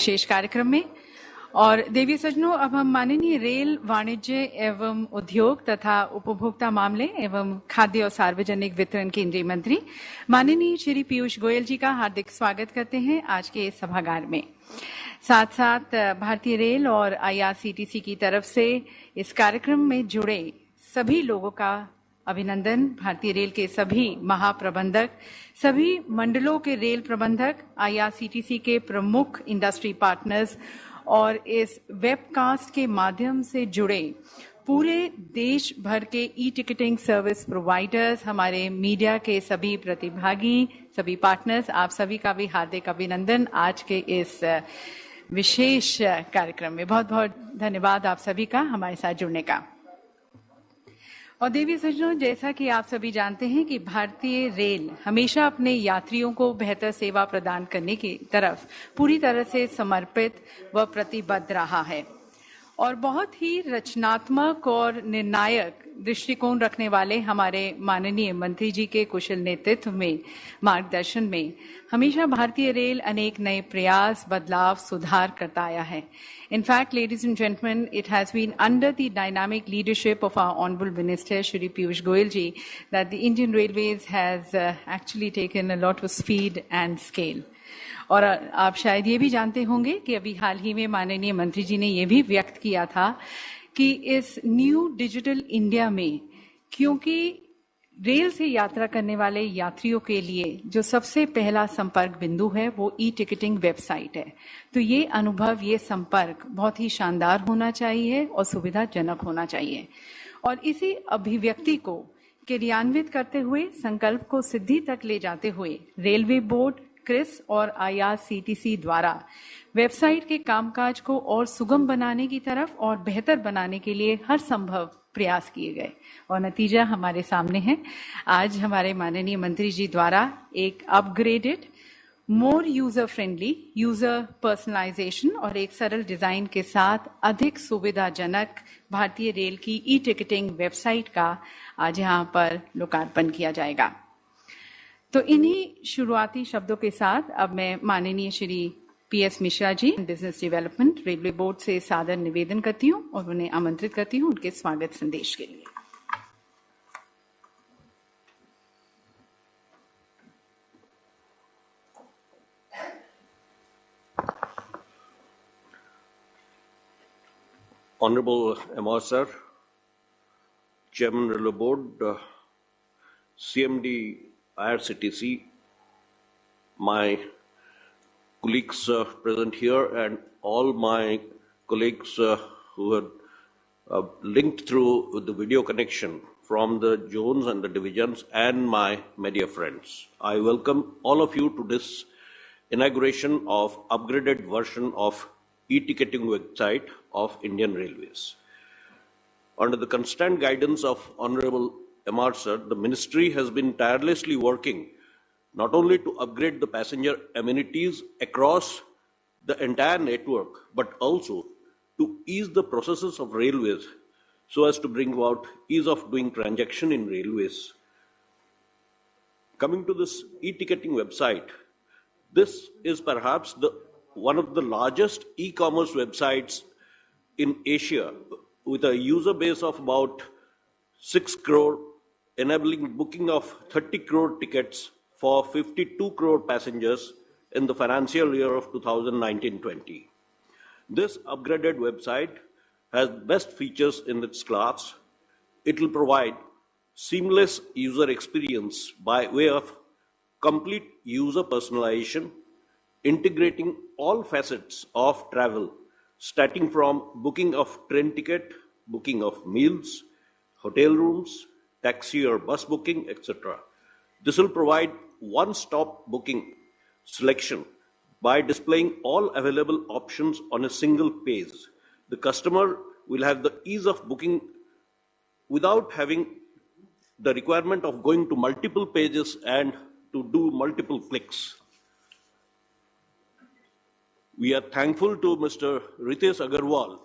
विशेष कार्यक्रम में। और देवी सज्जनों, अब हम माननीय रेल, वाणिज्य एवं उद्योग तथा उपभोक्ता मामले एवं खाद्य और सार्वजनिक वितरण केंद्रीय मंत्री माननीय श्री पीयूष गोयल जी का हार्दिक स्वागत करते हैं आज के इस सभागार में। साथ साथ भारतीय रेल और आईआरसीटीसी की तरफ से इस कार्यक्रम में जुड़े सभी लोगों का अभिनंदन। भारतीय रेल के सभी महाप्रबंधक, सभी मंडलों के रेल प्रबंधक, आईआरसीटीसी के प्रमुख इंडस्ट्री पार्टनर्स और इस वेबकास्ट के माध्यम से जुड़े पूरे देश भर के ई टिकटिंग सर्विस प्रोवाइडर्स, हमारे मीडिया के सभी प्रतिभागी, सभी पार्टनर्स, आप सभी का भी हार्दिक अभिनंदन आज के इस विशेष कार्यक्रम में। बहुत बहुत धन्यवाद आप सभी का हमारे साथ जुड़ने का। और देवी सज्जनों, जैसा कि आप सभी जानते हैं कि भारतीय रेल हमेशा अपने यात्रियों को बेहतर सेवा प्रदान करने की तरफ पूरी तरह से समर्पित व प्रतिबद्ध रहा है और बहुत ही रचनात्मक और निर्णायक दृष्टिकोण रखने वाले हमारे माननीय मंत्री जी के कुशल नेतृत्व में, मार्गदर्शन में हमेशा भारतीय रेल अनेक नए प्रयास, बदलाव, सुधार करता आया है। In fact, ladies and gentlemen, it has been under the dynamic leadership of our Honorable Minister, Shri Piyush Goyal ji, that the Indian Railways has actually taken a lot of speed and scale. और आप शायद ये भी जानते होंगे कि अभी हाल ही में माननीय मंत्री जी ने ये भी व्यक्त किया था कि इस न्यू डिजिटल इंडिया में, क्योंकि रेल से यात्रा करने वाले यात्रियों के लिए जो सबसे पहला संपर्क बिंदु है वो ई टिकटिंग वेबसाइट है, तो ये अनुभव, ये संपर्क बहुत ही शानदार होना चाहिए और सुविधाजनक होना चाहिए। और इसी अभिव्यक्ति को क्रियान्वित करते हुए, संकल्प को सिद्धि तक ले जाते हुए रेलवे बोर्ड, क्रिस और आईआरसीटीसी द्वारा वेबसाइट के कामकाज को और सुगम बनाने की तरफ और बेहतर बनाने के लिए हर संभव प्रयास किए गए और नतीजा हमारे सामने है। आज हमारे माननीय मंत्री जी द्वारा एक अपग्रेडेड, मोर यूजर फ्रेंडली, यूजर पर्सनलाइजेशन और एक सरल डिजाइन के साथ अधिक सुविधाजनक भारतीय रेल की ई टिकटिंग वेबसाइट का आज यहाँ पर लोकार्पण किया जाएगा। तो इन्हीं शुरुआती शब्दों के साथ अब मैं माननीय श्री पीएस मिश्रा जी, बिजनेस डेवलपमेंट, रेलवे बोर्ड से सादर निवेदन करती हूँ और उन्हें आमंत्रित करती हूँ उनके स्वागत संदेश के लिए। Honorable MR Sir, Chairman Railway Board, CMD IRCTC, my colleagues present here and all my colleagues who are linked through the video connection from the zones and the divisions and my media friends. I welcome all of you to this inauguration of upgraded version of e-ticketing website of Indian Railways. Under the constant guidance of Honorable MR Sir, the Ministry has been tirelessly working not only to upgrade the passenger amenities across the entire network, but also to ease the processes of railways so as to bring about ease of doing transaction in railways. Coming to this e-ticketing website, this is perhaps one of the largest e-commerce websites in Asia with a user base of about 6 crore, enabling booking of 30 crore tickets for 52 crore passengers in the financial year of 2019-20. This upgraded website has best features in its class. It will provide seamless user experience by way of complete user personalization, integrating all facets of travel, starting from booking of train ticket, booking of meals, hotel rooms, taxi or bus booking, etc. This will provide one-stop booking selection by displaying all available options on a single page. The customer will have the ease of booking without having the requirement of going to multiple pages and to do multiple clicks. We are thankful to Mr. Ritesh Agarwal,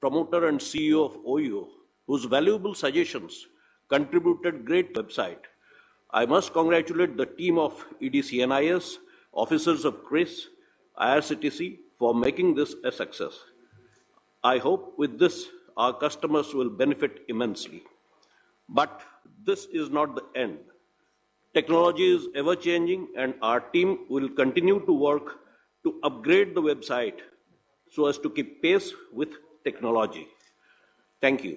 promoter and CEO of OYO, whose valuable suggestions contributed great website. I must congratulate the team of EDCNIS, officers of CRIS, IRCTC, for making this a success. I hope with this, our customers will benefit immensely. But this is not the end. Technology is ever changing, and our team will continue to work to upgrade the website so as to keep pace with technology. Thank you.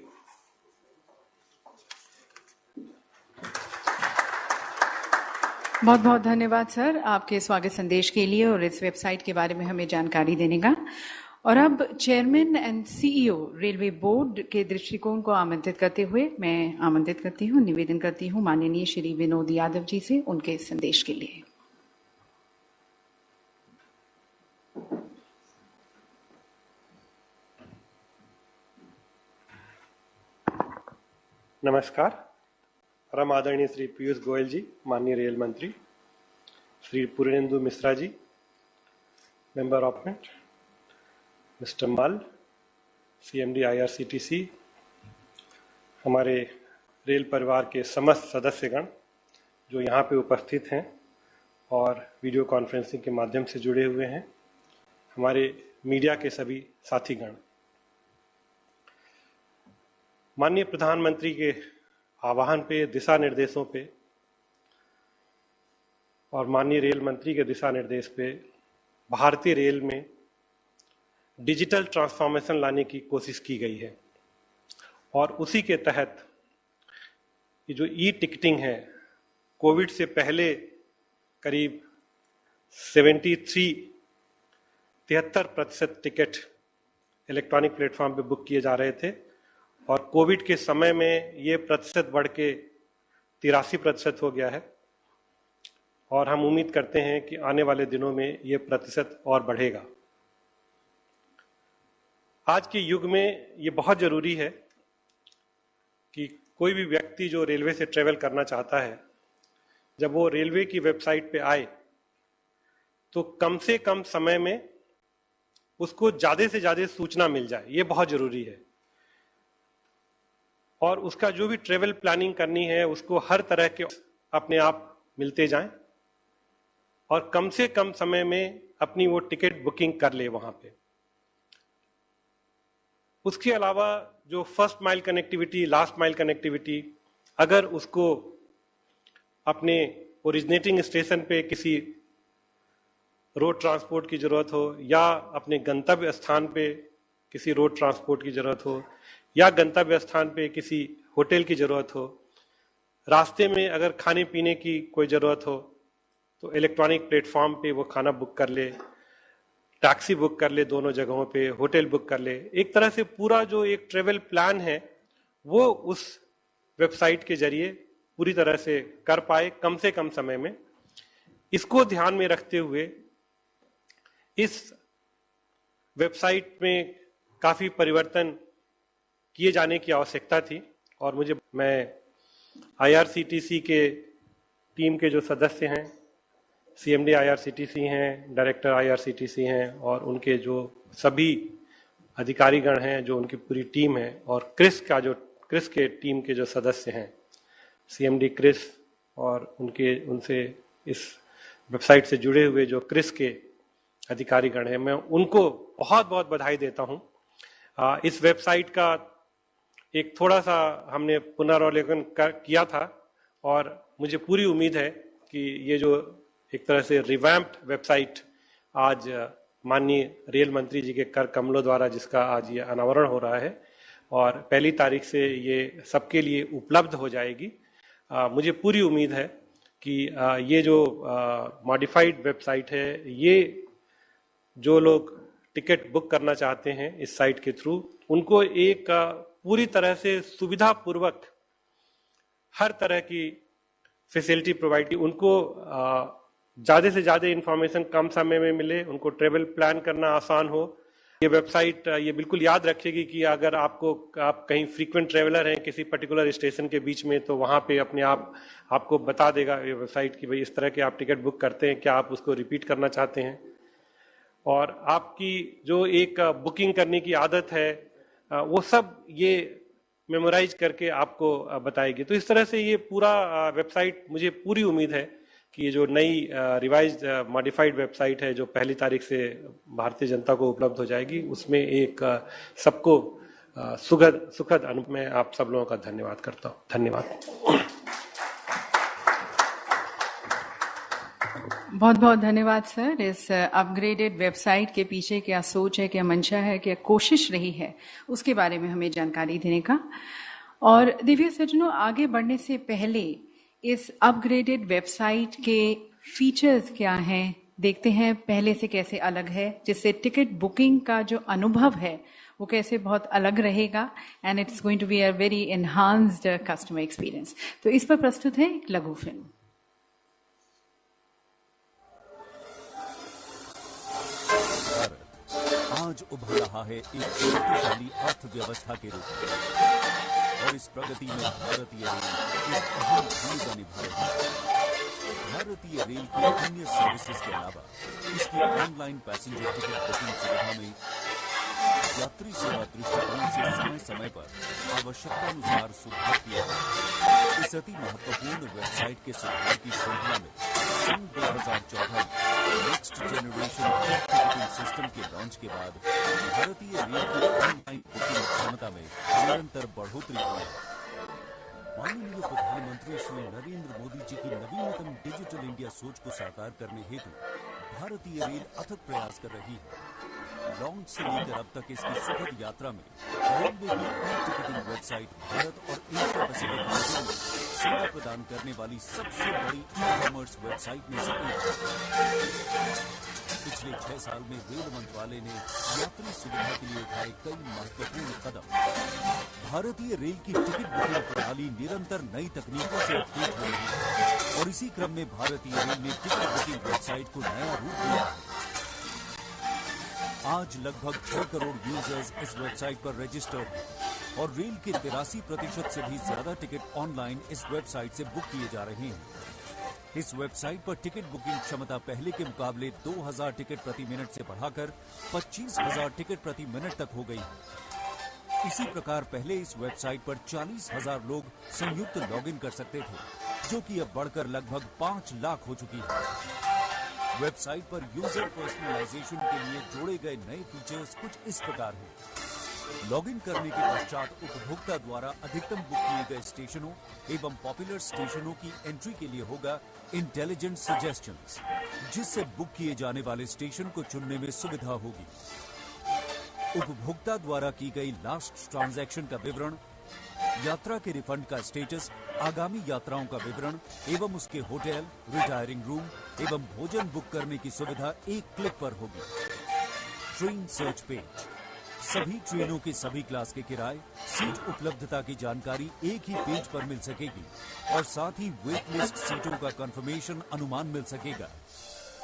बहुत बहुत धन्यवाद sir आपके स्वागत संदेश के लिए और इस वेबसाइट के बारे में हमें जानकारी देने का। और अब chairman and CEO railway board के दृष्टिकोण को आमंत्रित करते हुए मैं आमंत्रित करती हूँ, निवेदन करती हूँ माननीय श्री विनोद यादव जी से उनके संदेश के लिए। नमस्कार। परम आदरणीय श्री पीयूष गोयल जी, माननीय रेल मंत्री, Shri Purnendu Mishra ji, member of parliament, mister मल, सीएमडी आईआरसीटीसी, हमारे रेल परिवार के समस्त सदस्यगण जो यहाँ पे उपस्थित हैं और वीडियो कॉन्फ्रेंसिंग के माध्यम से जुड़े हुए हैं, हमारे मीडिया के सभी साथीगण, माननीय प्रधानमंत्री के आह्वान पे, दिशा निर्देशों पे और माननीय रेल मंत्री के दिशा निर्देश पे भारतीय रेल में डिजिटल ट्रांसफॉर्मेशन लाने की कोशिश की गई है। और उसी के तहत ये जो ई टिकटिंग है, कोविड से पहले करीब 73% टिकट इलेक्ट्रॉनिक प्लेटफॉर्म पे बुक किए जा रहे थे और कोविड के समय में ये प्रतिशत बढ़ के 83% हो गया है और हम उम्मीद करते हैं कि आने वाले दिनों में ये प्रतिशत और बढ़ेगा। आज के युग में ये बहुत जरूरी है कि कोई भी व्यक्ति जो रेलवे से ट्रेवल करना चाहता है, जब वो रेलवे की वेबसाइट पे आए तो कम से कम समय में उसको ज्यादा से ज्यादा सूचना मिल जाए, ये बहुत जरूरी है। और उसका जो भी ट्रेवल प्लानिंग करनी है उसको हर तरह के अपने आप मिलते जाएं और कम से कम समय में अपनी वो टिकट बुकिंग कर ले वहां पे। उसके अलावा जो first mile connectivity, last mile connectivity, अगर उसको अपने ओरिजिनेटिंग स्टेशन पे किसी रोड ट्रांसपोर्ट की जरूरत हो या अपने गंतव्य स्थान पे किसी रोड ट्रांसपोर्ट की जरूरत हो या गंतव्य स्थान पे किसी होटल की जरूरत हो, रास्ते में अगर खाने पीने की कोई जरूरत हो तो इलेक्ट्रॉनिक प्लेटफॉर्म पे वो खाना बुक कर ले, टैक्सी बुक कर ले, दोनों जगहों पे होटल बुक कर ले। एक तरह से पूरा जो एक ट्रेवल प्लान है वो उस वेबसाइट के जरिए पूरी तरह से कर पाए कम से कम समय में। इसको ध्यान में रखते हुए इस वेबसाइट में काफी परिवर्तन किए जाने की आवश्यकता थी और मैं आईआरसीटीसी के टीम के जो सदस्य हैं, सीएमडी आईआरसीटीसी हैं, डायरेक्टर आईआरसीटीसी हैं और उनके जो सभी अधिकारीगण हैं, जो उनकी पूरी टीम है, और क्रिस के टीम के जो सदस्य हैं, सीएमडी क्रिस और उनसे इस वेबसाइट से जुड़े हुए जो क्रिस के अधिकारीगण हैं, मैं उनको बहुत बहुत बधाई देता हूं। इस वेबसाइट का एक थोड़ा सा हमने पुनरावलोकन किया था और मुझे पूरी उम्मीद है कि ये जो एक तरह से रिवैम्प्ड वेबसाइट आज माननीय रेल मंत्री जी के कर कमलों द्वारा जिसका आज ये अनावरण हो रहा है और 1 तारीख से ये सबके लिए उपलब्ध हो जाएगी। मुझे पूरी उम्मीद है कि ये जो मॉडिफाइड वेबसाइट है, ये जो लोग टिकट बुक करना चाहते हैं इस साइट के थ्रू, उनको एक पूरी तरह से सुविधा पूर्वक हर तरह की फैसिलिटी प्रोवाइड की, उनको ज्यादा से ज्यादा इंफॉर्मेशन कम समय में मिले, उनको ट्रेवल प्लान करना आसान हो। ये वेबसाइट ये बिल्कुल याद रखेगी कि अगर आप कहीं फ्रीक्वेंट ट्रेवलर हैं किसी पर्टिकुलर स्टेशन के बीच में, तो वहां पे अपने आप आपको बता देगा ये वेबसाइट कि भाई इस तरह के आप टिकट बुक करते हैं, क्या आप उसको रिपीट करना चाहते हैं, और आपकी जो एक बुकिंग करने की आदत है वो सब ये मेमोराइज करके आपको बताएगी। तो इस तरह से ये पूरा वेबसाइट, मुझे पूरी उम्मीद है कि ये जो नई रिवाइज मॉडिफाइड वेबसाइट है जो 1 तारीख से भारतीय जनता को उपलब्ध हो जाएगी, उसमें एक सबको सुखद अनुभव में आप सब लोगों का धन्यवाद करता हूँ। धन्यवाद। बहुत बहुत धन्यवाद सर। इस अपग्रेडेड वेबसाइट के पीछे क्या सोच है, क्या मंशा है, क्या कोशिश रही है, उसके बारे में हमें जानकारी देने का। और दिव्य सज्जनों, आगे बढ़ने से पहले इस अपग्रेडेड वेबसाइट के फीचर्स क्या हैं, देखते हैं पहले से कैसे अलग है, जिससे टिकट बुकिंग का जो अनुभव है वो कैसे बहुत अलग रहेगा, and it's going to be a very enhanced customer experience. तो इस पर प्रस्तुत है एक लघु फिल्म। आज उभर रहा है एक शक्तिशाली अर्थव्यवस्था के रूप में और इस प्रगति में भारतीय रेल एक अहम भूमिका निभा रही है। भारतीय रेल की अन्य सर्विसेज के अलावा इसकी ऑनलाइन पैसेंजर टिकट बुकिंग सुविधा में यात्री सेवा दृष्टिकोण से समय समय पर आवश्यकतानुसार सुधार किया है। इस अति महत्वपूर्ण वेबसाइट के सुधार की श्रृंखला में सन 2014 में नेक्स्ट जनरेशन टिकटिंग सिस्टम के लॉन्च के बाद भारतीय रेल की ऑनलाइन बुकिंग क्षमता में निरंतर बढ़ोतरी हुई है। माननीय प्रधानमंत्री श्री नरेंद्र मोदी जी की नवीनतम डिजिटल इंडिया सोच को साकार करने हेतु भारतीय रेल अथक प्रयास कर रही है। लॉन्च से लेकर अब तक इसकी सुखद यात्रा में रेलवे की टिकटिंग वेबसाइट भारत और एशिया पैसिफिक रीजन में सेवा प्रदान करने वाली सबसे बड़ी ई-कॉमर्स वेबसाइट में से एक है। पिछले 6 साल में रेल मंत्रालय ने यात्री सुविधा के लिए उठाए कई महत्वपूर्ण कदम। भारतीय रेल की टिकट बुकिंग प्रणाली निरंतर नई तकनीकों से अपडेट हो रही है और इसी क्रम में भारतीय रेल ने टिकट बुकिंग वेबसाइट को नया रूप दिया है। आज लगभग 6 करोड़ यूजर्स इस वेबसाइट पर रजिस्टर्ड हैं और रेल के 83% से भी ज्यादा टिकट ऑनलाइन इस वेबसाइट से बुक किए जा रहे हैं। इस वेबसाइट पर टिकट बुकिंग क्षमता पहले के मुकाबले 2000 टिकट प्रति मिनट से बढ़ाकर 25,000 टिकट प्रति मिनट तक हो गई है। इसी प्रकार पहले इस वेबसाइट पर 40,000 लोग संयुक्त लॉगिन कर सकते थे, जो कि अब बढ़कर लगभग 5 लाख हो चुकी है। वेबसाइट पर यूजर पर्सनलाइजेशन के लिए जोड़े गए नए फीचर्स कुछ इस प्रकार हैं। लॉगिन करने के पश्चात उपभोक्ता द्वारा अधिकतम बुक किए गए स्टेशनों एवं पॉपुलर स्टेशनों की एंट्री के लिए होगा इंटेलिजेंट सजेशंस, जिससे बुक किए जाने वाले स्टेशन को चुनने में सुविधा होगी। उपभोक्ता द्वारा की गई लास्ट ट्रांजैक्शन का विवरण, यात्रा के रिफंड का स्टेटस, आगामी यात्राओं का विवरण एवं उसके होटल, रिटायरिंग रूम एवं भोजन बुक करने की सुविधा एक क्लिक पर होगी। ट्रेन सर्च पेज, सभी ट्रेनों के सभी क्लास के किराए, सीट उपलब्धता की जानकारी एक ही पेज पर मिल सकेगी और साथ ही वेट लिस्ट सीटों का कंफर्मेशन अनुमान मिल सकेगा।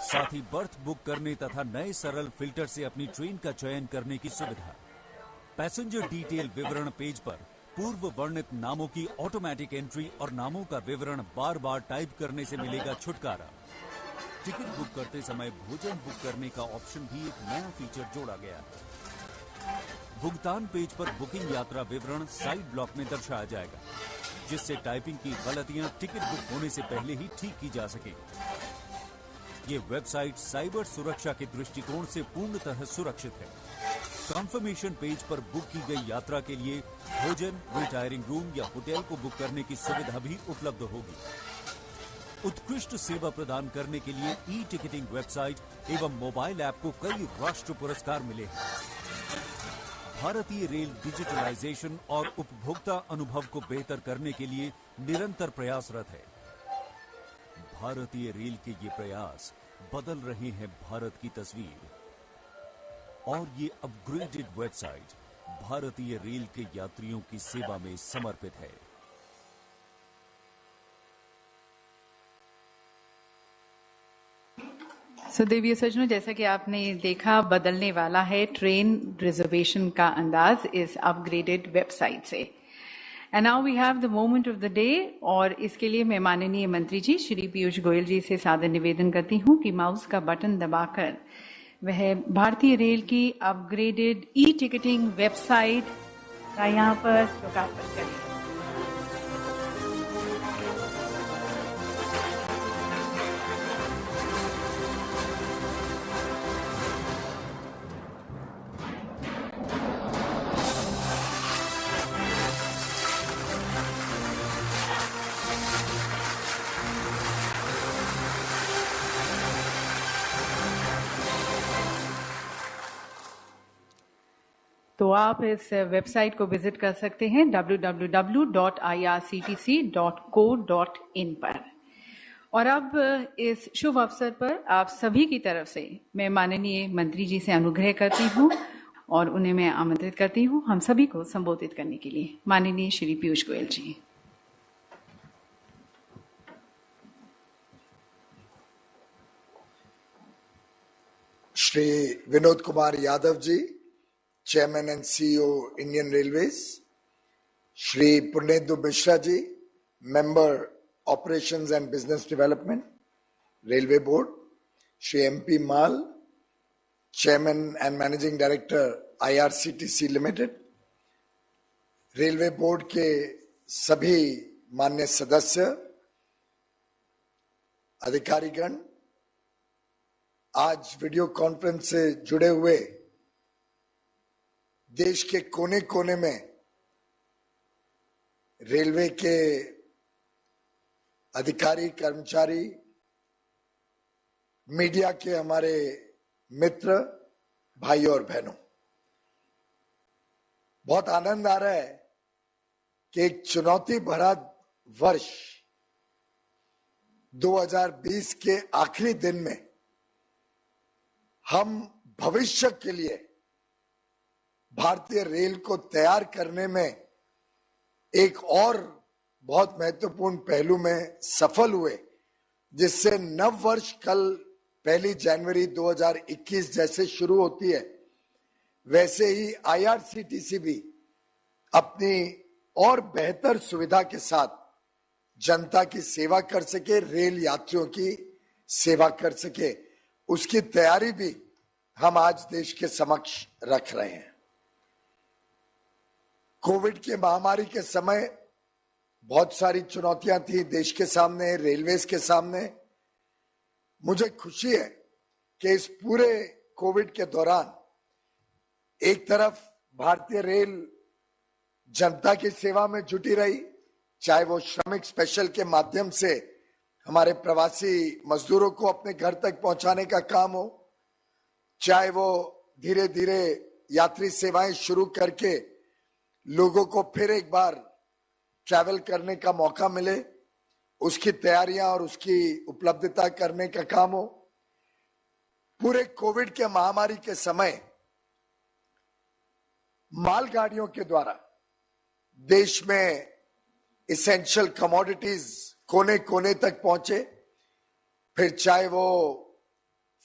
साथ ही बर्थ बुक करने तथा नए सरल फिल्टर से अपनी ट्रेन का चयन करने की सुविधा। पैसेंजर डिटेल विवरण पेज पर पूर्व वर्णित नामों की ऑटोमेटिक एंट्री और नामों का विवरण बार बार टाइप करने से मिलेगा छुटकारा। टिकट बुक करते समय भोजन बुक करने का ऑप्शन भी एक नया फीचर जोड़ा गया है। भुगतान पेज पर बुकिंग यात्रा विवरण साइड ब्लॉक में दर्शाया जाएगा, जिससे टाइपिंग की गलतियां टिकट बुक होने से पहले ही ठीक की जा सके। ये वेबसाइट साइबर सुरक्षा के दृष्टिकोण से पूर्णतः सुरक्षित है। कंफर्मेशन पेज पर बुक की गई यात्रा के लिए भोजन, रिटायरिंग रूम या होटल को बुक करने की सुविधा भी उपलब्ध होगी। उत्कृष्ट सेवा प्रदान करने के लिए ई टिकटिंग वेबसाइट एवं मोबाइल ऐप को कई राष्ट्रीय पुरस्कार मिले हैं। भारतीय रेल डिजिटलाइजेशन और उपभोक्ता अनुभव को बेहतर करने के लिए निरंतर प्रयासरत है। भारतीय रेल के ये प्रयास बदल रहे हैं भारत की तस्वीर, और ये अपग्रेडेड वेबसाइट भारतीय रेल के यात्रियों की सेवा में समर्पित है। देवीय सज्जनों, जैसा कि आपने देखा, बदलने वाला है ट्रेन रिजर्वेशन का अंदाज इस अपग्रेडेड वेबसाइट से। And now we have the moment of the day, और इसके लिए मैं माननीय मंत्री जी श्री पीयूष गोयल जी से सादर निवेदन करती हूँ कि माउस का बटन दबाकर वह भारतीय रेल की अपग्रेडेड ई टिकटिंग वेबसाइट का यहाँ पर लोकार्पण करें। तो आप इस वेबसाइट को विजिट कर सकते हैं www.irctc.co.in पर। और अब इस शुभ अवसर पर आप सभी की तरफ से मैं माननीय मंत्री जी से अनुग्रह करती हूँ और उन्हें मैं आमंत्रित करती हूँ हम सभी को संबोधित करने के लिए। माननीय Shri Piyush Goyal ji. Shri Vinod Kumar Yadav ji, chairman and CEO Indian Railways, Shri Punyendu Mishra ji, member operations and business development, railway board, Shri MP Mal, chairman and managing director IRCTC limited, railway board के सभी मान्य सदस्य, अधिकारीगण, आज वीडियो कॉन्फ्रेंस से जुड़े हुए देश के कोने कोने में रेलवे के अधिकारी, कर्मचारी, मीडिया के हमारे मित्र, भाई और बहनों, बहुत आनंद आ रहा है कि एक चुनौती भरा वर्ष 2020 के आखिरी दिन में हम भविष्य के लिए भारतीय रेल को तैयार करने में एक और बहुत महत्वपूर्ण पहलू में सफल हुए, जिससे नव वर्ष कल 1 जनवरी 2021 जैसे शुरू होती है, वैसे ही आईआरसीटीसी भी अपनी और बेहतर सुविधा के साथ जनता की सेवा कर सके, रेल यात्रियों की सेवा कर सके, उसकी तैयारी भी हम आज देश के समक्ष रख रहे हैं। कोविड की महामारी के समय बहुत सारी चुनौतियां थी देश के सामने, रेलवेज के सामने। मुझे खुशी है कि इस पूरे कोविड के दौरान एक तरफ भारतीय रेल जनता की सेवा में जुटी रही, चाहे वो श्रमिक स्पेशल के माध्यम से हमारे प्रवासी मजदूरों को अपने घर तक पहुंचाने का काम हो, चाहे वो धीरे धीरे यात्री सेवाएं शुरू करके लोगों को फिर एक बार ट्रैवल करने का मौका मिले, उसकी तैयारियां और उसकी उपलब्धता करने का काम हो। पूरे कोविड के महामारी के समय मालगाड़ियों के द्वारा देश में इसेंशियल कमोडिटीज कोने कोने तक पहुंचे, फिर चाहे वो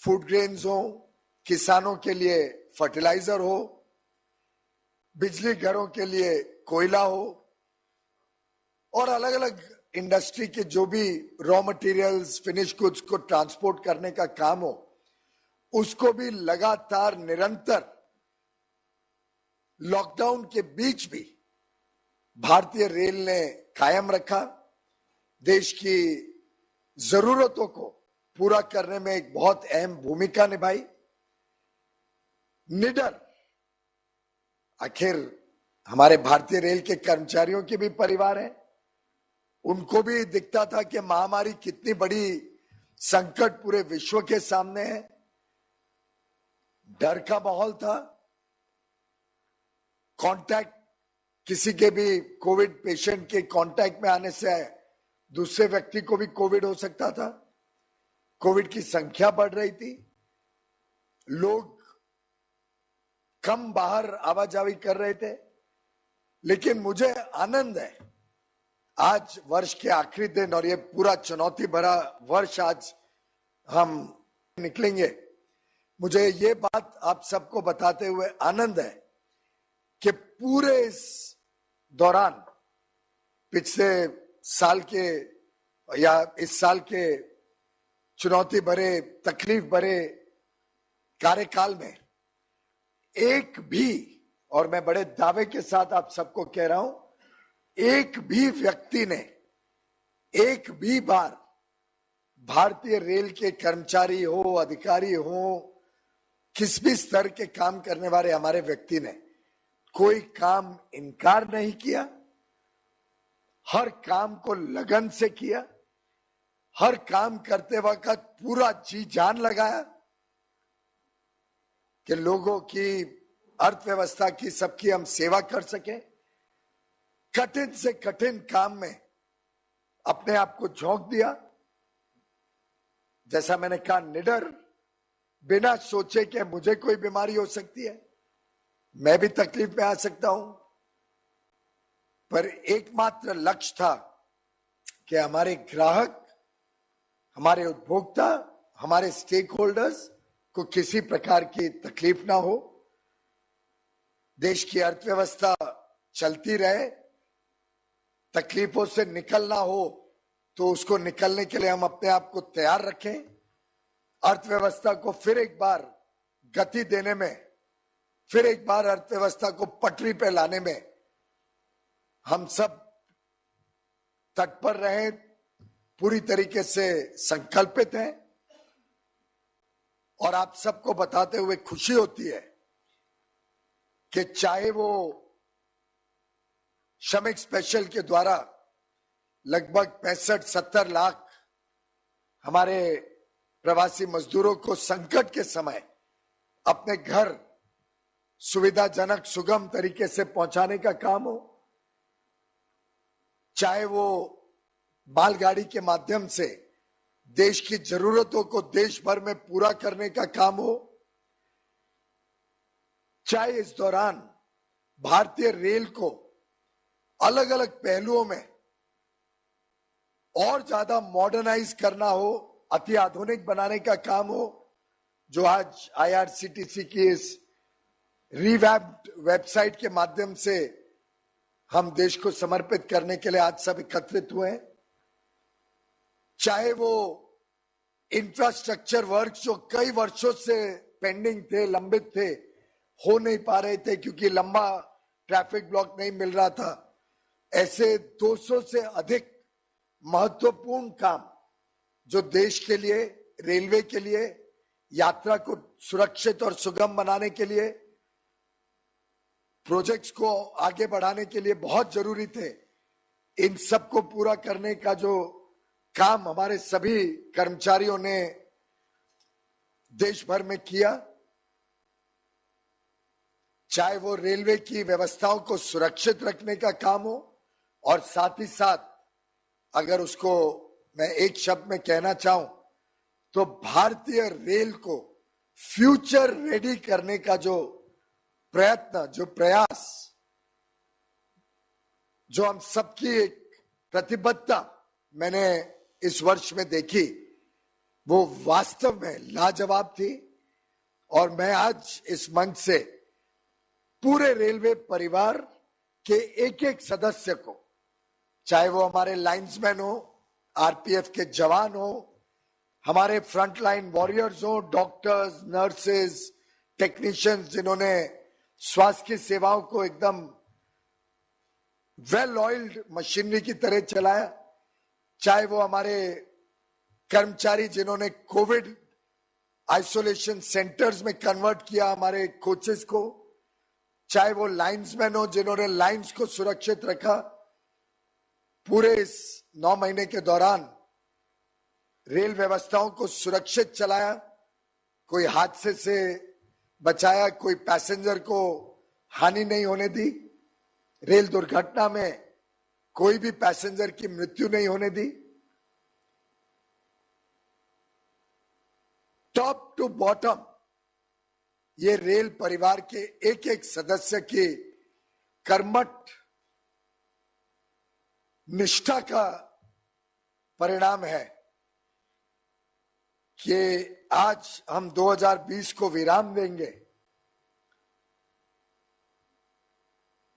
फूड ग्रेन्स हो, किसानों के लिए फर्टिलाइजर हो, बिजली घरों के लिए कोयला हो, और अलग अलग इंडस्ट्री के जो भी रॉ मटेरियल्स, फिनिश गुड्स को ट्रांसपोर्ट करने का काम हो, उसको भी लगातार निरंतर लॉकडाउन के बीच भी भारतीय रेल ने कायम रखा, देश की जरूरतों को पूरा करने में एक बहुत अहम भूमिका निभाई। निडर, आखिर हमारे भारतीय रेल के कर्मचारियों के भी परिवार हैं, उनको भी दिखता था कि महामारी कितनी बड़ी संकट पूरे विश्व के सामने है। डर का माहौल था, कांटेक्ट, किसी के भी कोविड पेशेंट के कांटेक्ट में आने से दूसरे व्यक्ति को भी कोविड हो सकता था। कोविड की संख्या बढ़ रही थी, लोग कम बाहर आवाजाही कर रहे थे, लेकिन मुझे आनंद है आज वर्ष के आखिरी दिन और ये पूरा चुनौती भरा वर्ष आज हम निकलेंगे। मुझे ये बात आप सबको बताते हुए आनंद है कि पूरे इस दौरान, पिछले साल के या इस साल के चुनौती भरे, तकलीफ भरे कार्यकाल में एक भी, और मैं बड़े दावे के साथ आप सबको कह रहा हूं, एक भी व्यक्ति ने एक भी बार भारतीय रेल के कर्मचारी हो, अधिकारी हो, किस भी स्तर के काम करने वाले हमारे व्यक्ति ने कोई काम इनकार नहीं किया, हर काम को लगन से किया, हर काम करते वक्त पूरा जी जान लगाया कि लोगों की अर्थव्यवस्था की सबकी हम सेवा कर सकें, कठिन से कठिन काम में अपने आप को झोंक दिया। जैसा मैंने कहा, निडर, बिना सोचे कि मुझे कोई बीमारी हो सकती है, मैं भी तकलीफ में आ सकता हूं, पर एकमात्र लक्ष्य था कि हमारे ग्राहक, हमारे उपभोक्ता, हमारे स्टेक होल्डर्स को किसी प्रकार की तकलीफ ना हो, देश की अर्थव्यवस्था चलती रहे, तकलीफों से निकलना हो तो उसको निकलने के लिए हम अपने आप को तैयार रखें, अर्थव्यवस्था को फिर एक बार गति देने में, फिर एक बार अर्थव्यवस्था को पटरी पे लाने में हम सब तत्पर रहें, पूरी तरीके से संकल्पित हैं। और आप सबको बताते हुए खुशी होती है कि चाहे वो श्रमिक स्पेशल के द्वारा लगभग 65-70 लाख हमारे प्रवासी मजदूरों को संकट के समय अपने घर सुविधाजनक सुगम तरीके से पहुंचाने का काम हो, चाहे वो मालगाड़ी के माध्यम से देश की जरूरतों को देश भर में पूरा करने का काम हो, चाहे इस दौरान भारतीय रेल को अलग अलग पहलुओं में और ज्यादा मॉडर्नाइज करना हो, अति आधुनिक बनाने का काम हो, जो आज आईआरसीटीसी की इस रिवैम्प्ड वेबसाइट के माध्यम से हम देश को समर्पित करने के लिए आज सब एकत्रित हुए हैं, चाहे वो इंफ्रास्ट्रक्चर वर्क जो कई वर्षों से पेंडिंग थे, लंबित थे, हो नहीं पा रहे थे क्योंकि लंबा ट्रैफिक ब्लॉक नहीं मिल रहा था, ऐसे 200 से अधिक महत्वपूर्ण काम जो देश के लिए, रेलवे के लिए, यात्रा को सुरक्षित और सुगम बनाने के लिए, प्रोजेक्ट्स को आगे बढ़ाने के लिए बहुत जरूरी थे, इन सबको पूरा करने का जो काम हमारे सभी कर्मचारियों ने देश भर में किया, चाहे वो रेलवे की व्यवस्थाओं को सुरक्षित रखने का काम हो, और साथ ही साथ अगर उसको मैं एक शब्द में कहना चाहूं तो भारतीय रेल को फ्यूचर रेडी करने का जो प्रयत्न, जो प्रयास, जो हम सबकी एक प्रतिबद्धता मैंने इस वर्ष में देखी, वो वास्तव में लाजवाब थी। और मैं आज इस मंच से पूरे रेलवे परिवार के एक एक सदस्य को, चाहे वो हमारे लाइन्समैन हो, आरपीएफ के जवान हो, हमारे फ्रंटलाइन वॉरियर्स हो, डॉक्टर्स, नर्सेज, टेक्नीशियंस जिन्होंने स्वास्थ्य की सेवाओं को एकदम वेल ऑयल्ड मशीनरी की तरह चलाया, चाहे वो हमारे कर्मचारी जिन्होंने कोविड आइसोलेशन सेंटर्स में कन्वर्ट किया हमारे कोचेस को, चाहे वो लाइन्समैन हो जिन्होंने लाइन्स को सुरक्षित रखा, पूरे इस 9 महीने के दौरान रेल व्यवस्थाओं को सुरक्षित चलाया, कोई हादसे से बचाया, कोई पैसेंजर को हानि नहीं होने दी, रेल दुर्घटना में कोई भी पैसेंजर की मृत्यु नहीं होने दी। टॉप टू बॉटम ये रेल परिवार के एक एक सदस्य की कर्मठ निष्ठा का परिणाम है कि आज हम 2020 को विराम देंगे,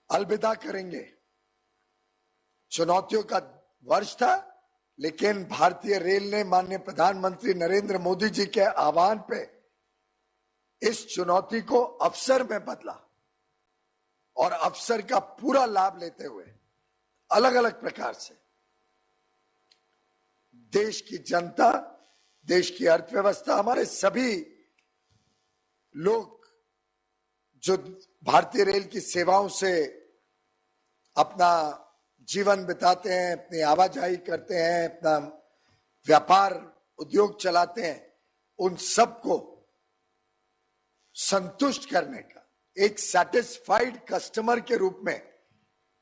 अलविदा करेंगे। चुनौतियों का वर्ष था, लेकिन भारतीय रेल ने माननीय प्रधानमंत्री नरेंद्र मोदी जी के आह्वान पे इस चुनौती को अवसर में बदला और अवसर का पूरा लाभ लेते हुए अलग अलग प्रकार से देश की जनता, देश की अर्थव्यवस्था, हमारे सभी लोग जो भारतीय रेल की सेवाओं से अपना जीवन बिताते हैं, अपनी आवाजाही करते हैं, अपना व्यापार उद्योग चलाते हैं, उन सबको संतुष्ट करने का, एक सैटिस्फाइड कस्टमर के रूप में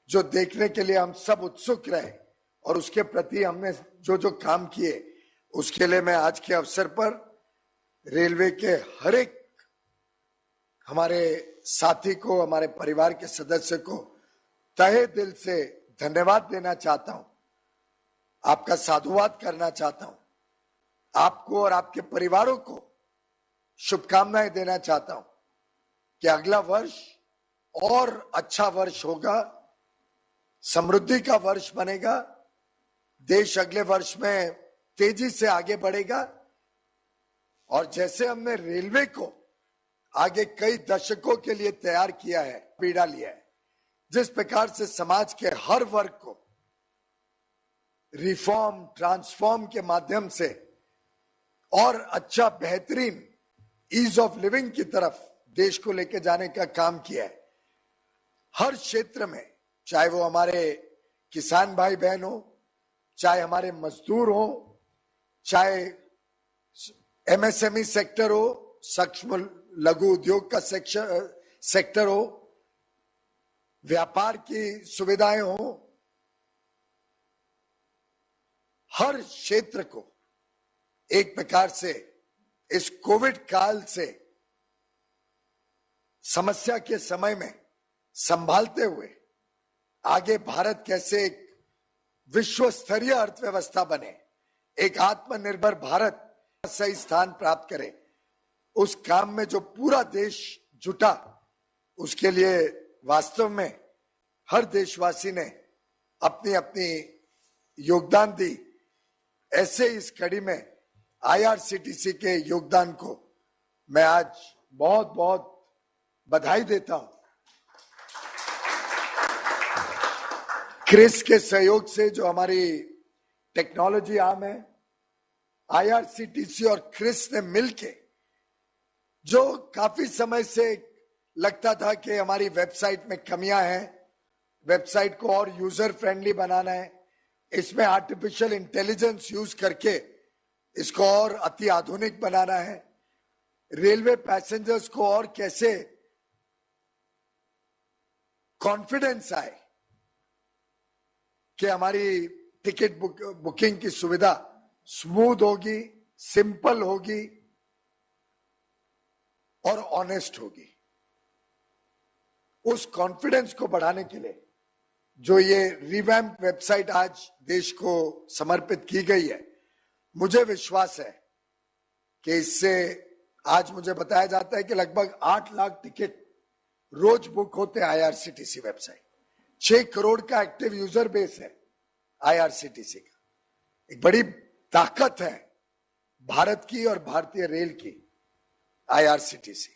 जो देखने के लिए हम सब उत्सुक रहे और उसके प्रति हमने जो जो काम किए, उसके लिए मैं आज के अवसर पर रेलवे के हर एक हमारे साथी को, हमारे परिवार के सदस्य को तहे दिल से धन्यवाद देना चाहता हूं, आपका साधुवाद करना चाहता हूं, आपको और आपके परिवारों को शुभकामनाएं देना चाहता हूं कि अगला वर्ष और अच्छा वर्ष होगा, समृद्धि का वर्ष बनेगा, देश अगले वर्ष में तेजी से आगे बढ़ेगा। और जैसे हमने रेलवे को आगे कई दशकों के लिए तैयार किया है, बीड़ा लिया है, जिस प्रकार से समाज के हर वर्ग को रिफॉर्म, ट्रांसफॉर्म के माध्यम से और अच्छा, बेहतरीन ईज ऑफ लिविंग की तरफ देश को लेकर जाने का काम किया है, हर क्षेत्र में, चाहे वो हमारे किसान भाई बहन हो, चाहे हमारे मजदूर हो, चाहे एमएसएमई सेक्टर हो, सूक्ष्म लघु उद्योग का सेक्टर हो, व्यापार की सुविधाएं हो, हर क्षेत्र को एक प्रकार से इस कोविड काल से समस्या के समय में संभालते हुए आगे भारत कैसे एक विश्व स्तरीय अर्थव्यवस्था बने, एक आत्मनिर्भर भारत सही स्थान प्राप्त करे, उस काम में जो पूरा देश जुटा, उसके लिए वास्तव में हर देशवासी ने अपनी अपनी योगदान दी। ऐसे इस कड़ी में आईआरसीटीसी के योगदान को मैं आज बहुत बहुत बधाई देता हूं। क्रिस के सहयोग से जो हमारी टेक्नोलॉजी आर्म है, आईआरसीटीसी और क्रिस ने मिलके, जो काफी समय से लगता था कि हमारी वेबसाइट में कमियां हैं, वेबसाइट को और यूजर फ्रेंडली बनाना है, इसमें आर्टिफिशियल इंटेलिजेंस यूज करके इसको और अति आधुनिक बनाना है, रेलवे पैसेंजर्स को और कैसे कॉन्फिडेंस आए कि हमारी टिकट बुकिंग की सुविधा स्मूथ होगी, सिंपल होगी और ऑनेस्ट होगी। उस कॉन्फिडेंस को बढ़ाने के लिए जो ये रिवैम्प वेबसाइट आज देश को समर्पित की गई है, मुझे विश्वास है कि इससे आज मुझे बताया जाता है कि लगभग 8 लाख टिकट रोज बुक होते हैं आईआरसीटीसी वेबसाइट। 6 करोड़ का एक्टिव यूजर बेस है आईआरसीटीसी का। एक बड़ी ताकत है भारत की और भारतीय रेल की आईआरसीटीसी।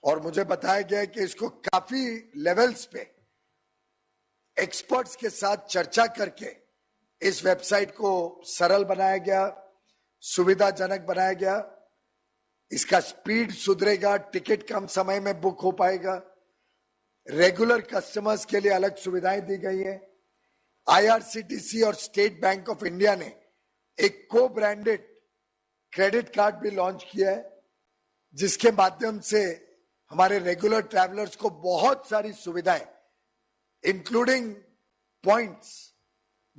और मुझे बताया गया है कि इसको काफी लेवल्स पे एक्सपर्ट्स के साथ चर्चा करके इस वेबसाइट को सरल बनाया गया, सुविधाजनक बनाया गया, इसका स्पीड सुधरेगा, टिकट कम समय में बुक हो पाएगा, रेगुलर कस्टमर्स के लिए अलग सुविधाएं दी गई है। आईआरसीटीसी और स्टेट बैंक ऑफ इंडिया ने एक को ब्रांडेड क्रेडिट कार्ड भी लॉन्च किया है, जिसके माध्यम से हमारे रेगुलर ट्रैवलर्स को बहुत सारी सुविधाएं इंक्लूडिंग पॉइंट्स,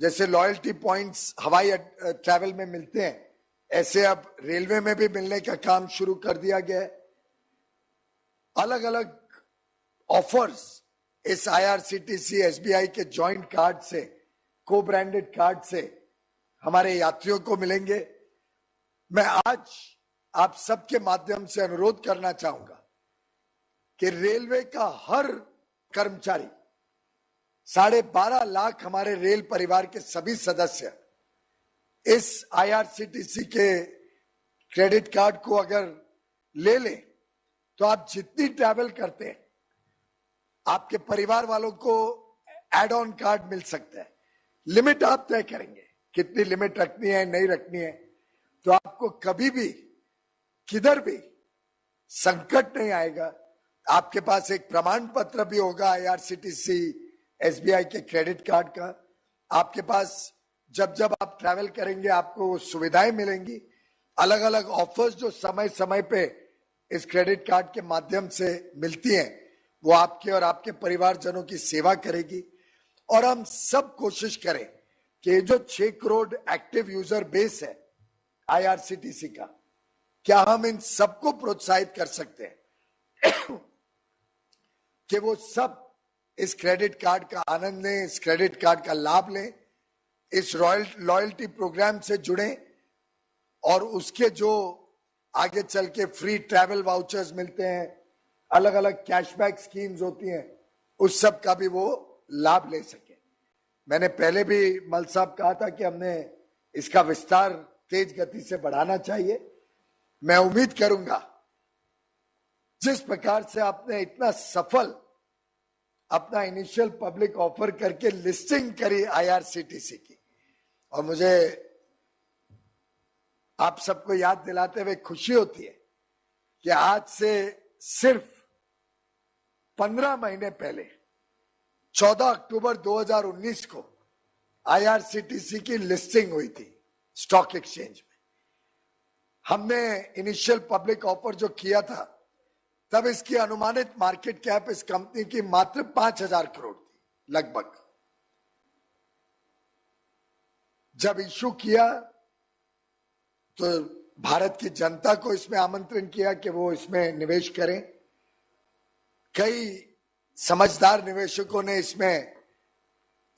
जैसे लॉयल्टी पॉइंट्स हवाई ट्रैवल में मिलते हैं, ऐसे अब रेलवे में भी मिलने का काम शुरू कर दिया गया है। अलग अलग ऑफर्स इस आईआरसीटीसी एसबीआई के जॉइंट कार्ड से, को ब्रांडेड कार्ड से हमारे यात्रियों को मिलेंगे। मैं आज आप सबके माध्यम से अनुरोध करना चाहूंगा कि रेलवे का हर कर्मचारी, 12.5 लाख हमारे रेल परिवार के सभी सदस्य इस आईआरसीटीसी के क्रेडिट कार्ड को अगर ले लें तो आप जितनी ट्रैवल करते हैं, आपके परिवार वालों को एड ऑन कार्ड मिल सकता है। लिमिट आप तय करेंगे कितनी लिमिट रखनी है, नहीं रखनी है, तो आपको कभी भी किधर भी संकट नहीं आएगा। आपके पास एक प्रमाण पत्र भी होगा आईआरसीटीसी एसबीआई के क्रेडिट कार्ड का। आपके पास जब जब आप ट्रैवल करेंगे आपको सुविधाएं मिलेंगी, अलग अलग ऑफर्स जो समय समय पे इस क्रेडिट कार्ड के माध्यम से मिलती हैं वो आपके और आपके परिवारजनों की सेवा करेगी। और हम सब कोशिश करें कि ये जो 6 करोड़ एक्टिव यूजर बेस है आईआरसीटीसी का, क्या हम इन सबको प्रोत्साहित कर सकते हैं कि वो सब इस क्रेडिट कार्ड का आनंद लें, इस क्रेडिट कार्ड का लाभ लें, इस लॉयल्टी प्रोग्राम से जुड़ें और उसके जो आगे चल के फ्री ट्रैवल वाउचर्स मिलते हैं, अलग अलग कैशबैक स्कीम्स होती हैं, उस सब का भी वो लाभ ले सके। मैंने पहले भी मल साहब कहा था कि हमने इसका विस्तार तेज गति से बढ़ाना चाहिए। मैं उम्मीद करूंगा जिस प्रकार से आपने इतना सफल अपना इनिशियल पब्लिक ऑफर करके लिस्टिंग करी आईआरसीटीसी की, और मुझे आप सबको याद दिलाते हुए खुशी होती है कि आज से सिर्फ 15 महीने पहले 14 अक्टूबर 2019 को आईआरसीटीसी की लिस्टिंग हुई थी स्टॉक एक्सचेंज में। हमने इनिशियल पब्लिक ऑफर जो किया था तब इसकी अनुमानित मार्केट कैप इस कंपनी की मात्र 5,000 करोड़ थी लगभग। जब इशू किया तो भारत की जनता को इसमें आमंत्रण किया कि वो इसमें निवेश करें। कई समझदार निवेशकों ने इसमें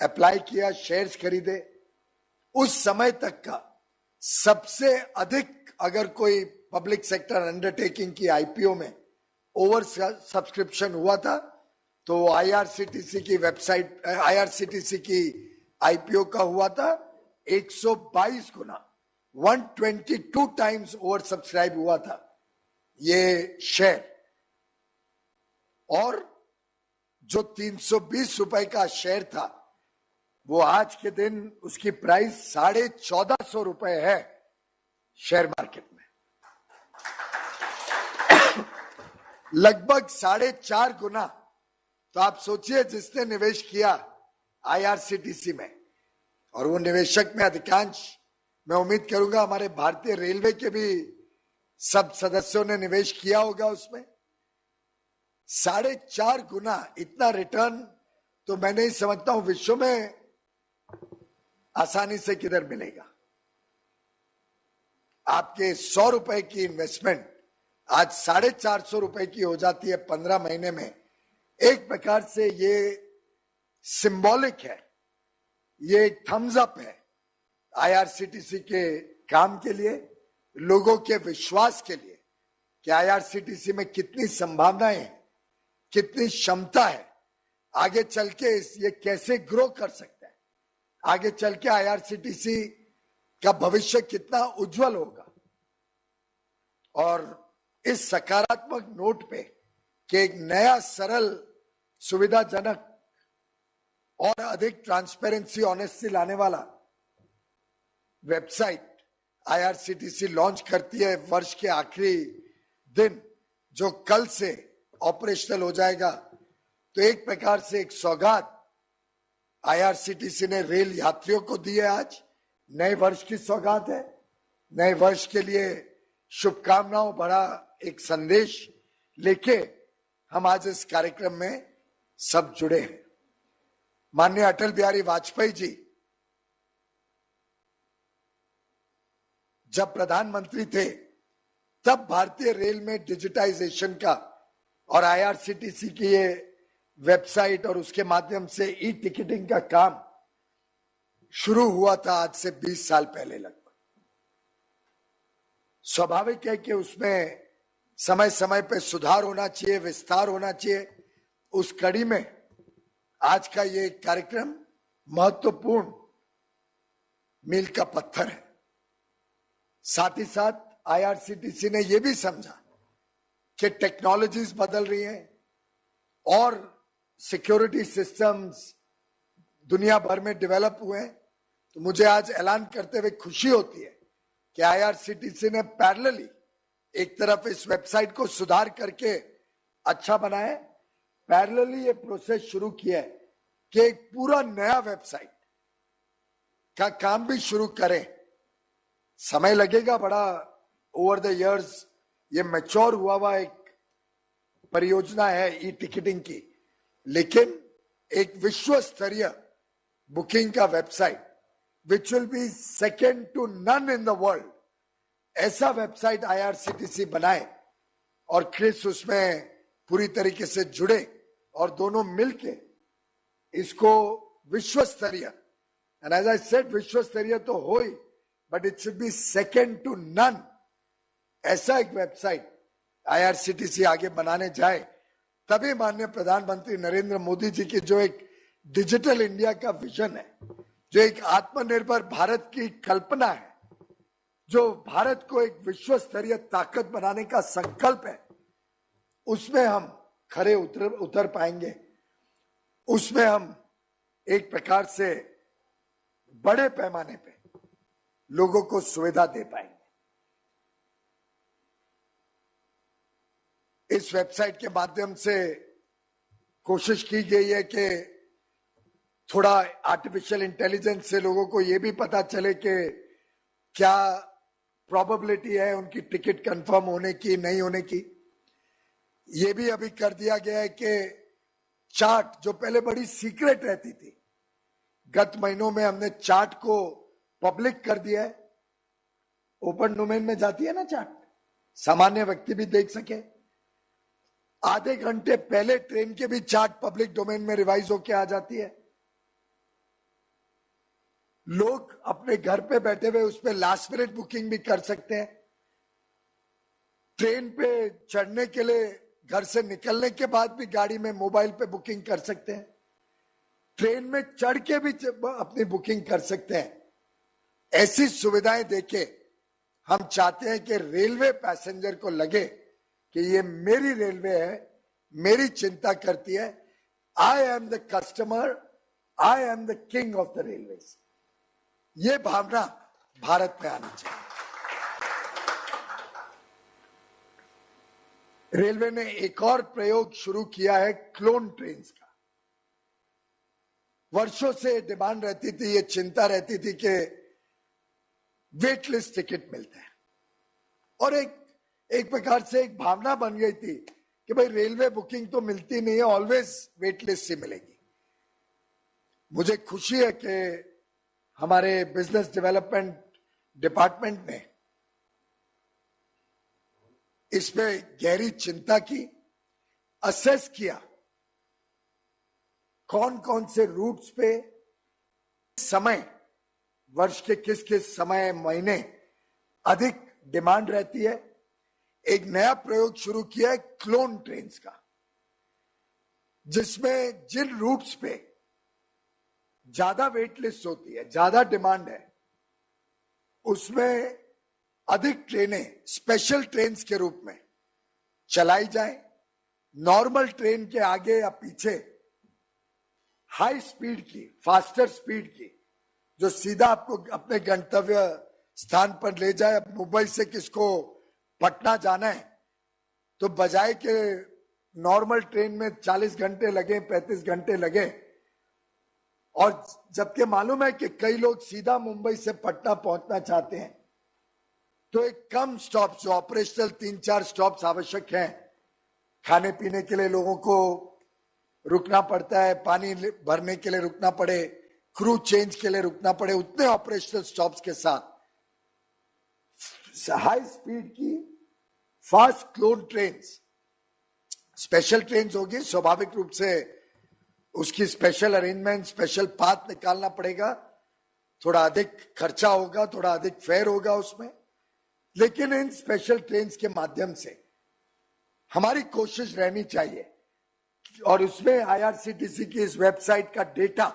अप्लाई किया, शेयर्स खरीदे। उस समय तक का सबसे अधिक अगर कोई पब्लिक सेक्टर अंडरटेकिंग की आईपीओ में ओवर सब्सक्रिप्शन हुआ था तो आईआरसीटीसी की वेबसाइट, आईआरसीटीसी की आईपीओ का हुआ था 122 गुना, 122 टाइम्स ओवर सब्सक्राइब हुआ था ये शेयर। और जो 320 रुपए का शेयर था वो आज के दिन उसकी प्राइस 1450 रुपए है शेयर मार्केट में, लगभग 4.5 गुना। तो आप सोचिए जिसने निवेश किया आईआरसीटीसी में, और वो निवेशक में अधिकांश मैं उम्मीद करूंगा हमारे भारतीय रेलवे के भी सब सदस्यों ने निवेश किया होगा उसमें। 4.5 गुना इतना रिटर्न तो मैं नहीं समझता हूं विश्व में आसानी से किधर मिलेगा। आपके 100 रुपए की इन्वेस्टमेंट आज 450 रुपए की हो जाती है 15 महीने में। एक प्रकार से ये सिंबॉलिक है, ये एक थम्स अप है आईआरसीटीसी के काम के लिए, लोगों के विश्वास के लिए कि आईआरसीटीसी में कितनी संभावनाएं हैं, कितनी क्षमता है, आगे चल के ये कैसे ग्रो कर सकता है, आगे चल के आईआरसीटीसी का भविष्य कितना उज्जवल होगा। और इस सकारात्मक नोट पे कि एक नया सरल सुविधाजनक और अधिक ट्रांसपेरेंसी ऑनेस्टी लाने वाला वेबसाइट आईआरसीटीसी लॉन्च करती है वर्ष के आखिरी दिन, जो कल से ऑपरेशनल हो जाएगा। तो एक प्रकार से एक सौगात आईआरसीटीसी ने रेल यात्रियों को दी है। आज नए वर्ष की सौगात है, नए वर्ष के लिए शुभकामनाओं भरा एक संदेश लेके हम आज इस कार्यक्रम में सब जुड़े हैं। माननीय अटल बिहारी वाजपेयी जी जब प्रधानमंत्री थे तब भारतीय रेल में डिजिटाइजेशन का और आईआरसीटीसी की ये वेबसाइट और उसके माध्यम से ई टिकटिंग का काम शुरू हुआ था आज से 20 साल पहले लगभग। स्वाभाविक है कि उसमें समय समय पे सुधार होना चाहिए, विस्तार होना चाहिए। उस कड़ी में आज का ये कार्यक्रम महत्वपूर्ण मील का पत्थर है। साथ ही साथ आईआरसीटीसी ने यह भी समझा कि टेक्नोलॉजीज बदल रही हैं और सिक्योरिटी सिस्टम्स दुनिया भर में डेवलप हुए हैं। तो मुझे आज ऐलान करते हुए खुशी होती है कि आईआरसीटीसी ने पैरेलली एक तरफ इस वेबसाइट को सुधार करके अच्छा बनाया, पैरेलली ये प्रोसेस शुरू किया है कि एक पूरा नया वेबसाइट का काम भी शुरू करें। समय लगेगा बड़ा, ओवर द इयर्स ये मैच्योर हुआ एक परियोजना है ई टिकटिंग की, लेकिन एक विश्व स्तरीय बुकिंग का website which will be second to none in the world, ऐसा वेबसाइट आईआरसीटीसी बनाए और क्रिस उसमें पूरी तरीके से जुड़े और दोनों मिलके इसको विश्व स्तरीय, एंड एज आई सेड विश्व स्तरीय तो हो ही, but it should be second to none, ऐसा एक वेबसाइट आईआरसीटीसी आगे बनाने जाए, तभी माननीय प्रधानमंत्री नरेंद्र मोदी जी की जो एक डिजिटल इंडिया का विजन है, जो एक आत्मनिर्भर भारत की कल्पना है, जो भारत को एक विश्व स्तरीय ताकत बनाने का संकल्प है, उसमें हम खरे उतर पाएंगे, उसमें हम एक प्रकार से बड़े पैमाने पे लोगों को सुविधा दे पाएंगे। इस वेबसाइट के माध्यम से कोशिश की गई है कि थोड़ा आर्टिफिशियल इंटेलिजेंस से लोगों को यह भी पता चले कि क्या प्रोबेबिलिटी है उनकी टिकट कंफर्म होने की, नहीं होने की। यह भी अभी कर दिया गया है कि चार्ट जो पहले बड़ी सीक्रेट रहती थी, गत महीनों में हमने चार्ट को पब्लिक कर दिया है। ओपन डोमेन में जाती है ना चार्ट, सामान्य व्यक्ति भी देख सके। आधे घंटे पहले ट्रेन के भी चार्ट पब्लिक डोमेन में रिवाइज होके आ जाती है। लोग अपने घर पे बैठे हुए उस पर लास्ट मिनट बुकिंग भी कर सकते हैं। ट्रेन पे चढ़ने के लिए घर से निकलने के बाद भी गाड़ी में मोबाइल पे बुकिंग कर सकते हैं। ट्रेन में चढ़ के भी अपनी बुकिंग कर सकते हैं। ऐसी सुविधाएं देके हम चाहते हैं कि रेलवे पैसेंजर को लगे कि ये मेरी रेलवे है, मेरी चिंता करती है। I am the customer, I am the king of the railways. ये भावना भारत में आनी चाहिए। रेलवे ने एक और प्रयोग शुरू किया है क्लोन ट्रेन्स का। वर्षों से डिमांड रहती थी, ये चिंता रहती थी कि वेट लिस्ट टिकट मिलता है, और एक प्रकार से एक भावना बन गई थी कि भाई रेलवे बुकिंग तो मिलती नहीं है, ऑलवेज वेट लिस्ट से मिलेगी। मुझे खुशी है कि हमारे बिजनेस डेवलपमेंट डिपार्टमेंट ने इस पे गहरी चिंता की, असेस किया कौन कौन से रूट्स पे समय, वर्ष के किस किस समय, महीने अधिक डिमांड रहती है। एक नया प्रयोग शुरू किया है क्लोन ट्रेन्स का, जिसमें जिन रूट्स पे ज्यादा वेट लिस्ट होती है, ज्यादा डिमांड है, उसमें अधिक ट्रेनें स्पेशल ट्रेन्स के रूप में चलाई जाए। नॉर्मल ट्रेन के आगे या पीछे हाई स्पीड की, फास्टर स्पीड की, जो सीधा आपको अपने गंतव्य स्थान पर ले जाए। अब मुंबई से किसको पटना जाना है तो बजाय के नॉर्मल ट्रेन में 40 घंटे लगे, 35 घंटे लगे, और जबकि मालूम है कि कई लोग सीधा मुंबई से पटना पहुंचना चाहते हैं, तो एक कम स्टॉप, जो ऑपरेशनल 3-4 स्टॉप्स आवश्यक हैं, खाने पीने के लिए लोगों को रुकना पड़ता है, पानी भरने के लिए रुकना पड़े, क्रू चेंज के लिए रुकना पड़े, उतने ऑपरेशनल स्टॉप्स के साथ हाई स्पीड की fast clone trains, special trains होगी। स्वाभाविक रूप से उसकी स्पेशल अरेंजमेंट, स्पेशल पाथ निकालना पड़ेगा, थोड़ा अधिक खर्चा होगा, थोड़ा अधिक फेयर होगा उसमें, लेकिन इन स्पेशल ट्रेन्स के माध्यम से हमारी कोशिश रहनी चाहिए, और उसमें आईआरसीटीसी की इस वेबसाइट का डेटा,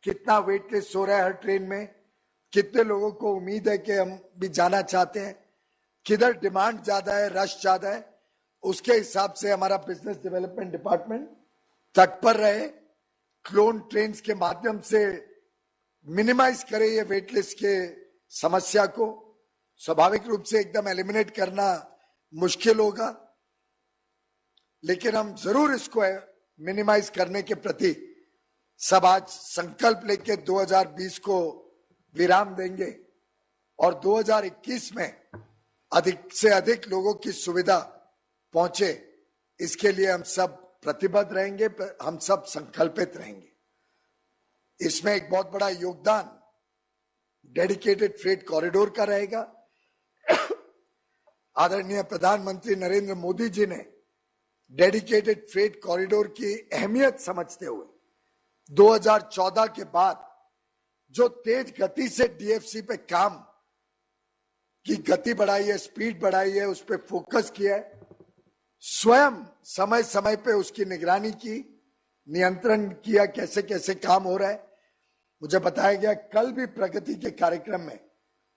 कितना वेट लिस्ट हो रहा है हर ट्रेन में, कितने लोगों को उम्मीद है कि हम भी जाना चाहते हैं, किधर डिमांड ज्यादा है, रश ज्यादा है, उसके हिसाब से हमारा बिजनेस डेवलपमेंट डिपार्टमेंट तत्पर रहे, क्लोन ट्रेन्स के माध्यम से मिनिमाइज करे ये वेट लिस्ट के समस्या को। स्वाभाविक रूप से एकदम एलिमिनेट करना मुश्किल होगा, लेकिन हम जरूर इसको मिनिमाइज करने के प्रति सब आज संकल्प लेके 2020 को विराम देंगे, और 2021 में अधिक से अधिक लोगों की सुविधा पहुंचे, इसके लिए हम सब प्रतिबद्ध रहेंगे, हम सब संकल्पित रहेंगे। इसमें एक बहुत बड़ा योगदान डेडिकेटेड फ्रेट कॉरिडोर का रहेगा। आदरणीय प्रधानमंत्री नरेंद्र मोदी जी ने डेडिकेटेड फ्रेट कॉरिडोर की अहमियत समझते हुए 2014 के बाद जो तेज गति से डीएफसी पे काम की गति बढ़ाई है, स्पीड बढ़ाई है, उस पर फोकस किया है, स्वयं समय समय पे उसकी निगरानी की, नियंत्रण किया, कैसे कैसे काम हो रहा है। मुझे बताया गया कल भी प्रगति के कार्यक्रम में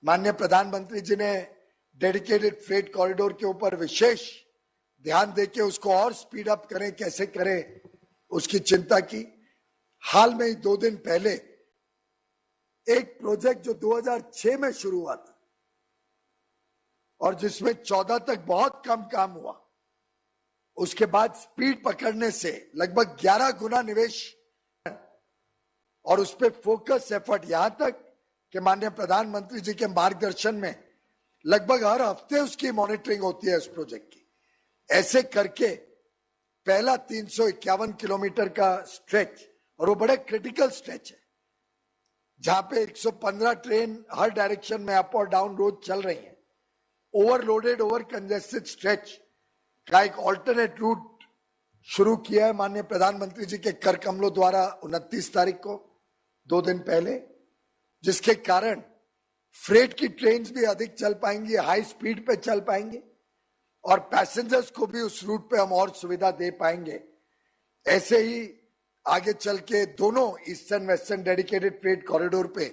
माननीय प्रधानमंत्री जी ने डेडिकेटेड फ्रेट कॉरिडोर के ऊपर विशेष ध्यान देके उसको और स्पीड अप करें, कैसे करें, उसकी चिंता की। हाल में ही 2 दिन पहले एक प्रोजेक्ट जो 2006 में शुरू हुआ था और जिसमें 14 तक बहुत कम काम हुआ, उसके बाद स्पीड पकड़ने से लगभग 11 गुना निवेश और उस पर फोकस एफर्ट, यहां तक कि माननीय प्रधानमंत्री जी के मार्गदर्शन में लगभग हर हफ्ते उसकी मॉनिटरिंग होती है उस प्रोजेक्ट की। ऐसे करके पहला 351 किलोमीटर का स्ट्रेच, और वो बड़े क्रिटिकल स्ट्रेच है जहां पे 115 ट्रेन हर डायरेक्शन में अप और डाउन रोज चल रही हैं, ओवरलोडेड, ओवर कंजेस्टेड स्ट्रेच का एक ऑल्टरनेट रूट शुरू किया है माननीय प्रधानमंत्री जी के कर कमलों द्वारा 29 तारीख को, 2 दिन पहले, जिसके कारण फ्रेट की ट्रेन भी अधिक चल पाएंगी, हाई स्पीड पे चल पाएंगे और पैसेंजर्स को भी उस रूट पे हम और सुविधा दे पाएंगे। ऐसे ही आगे चल के दोनों eastern western dedicated freight corridor पे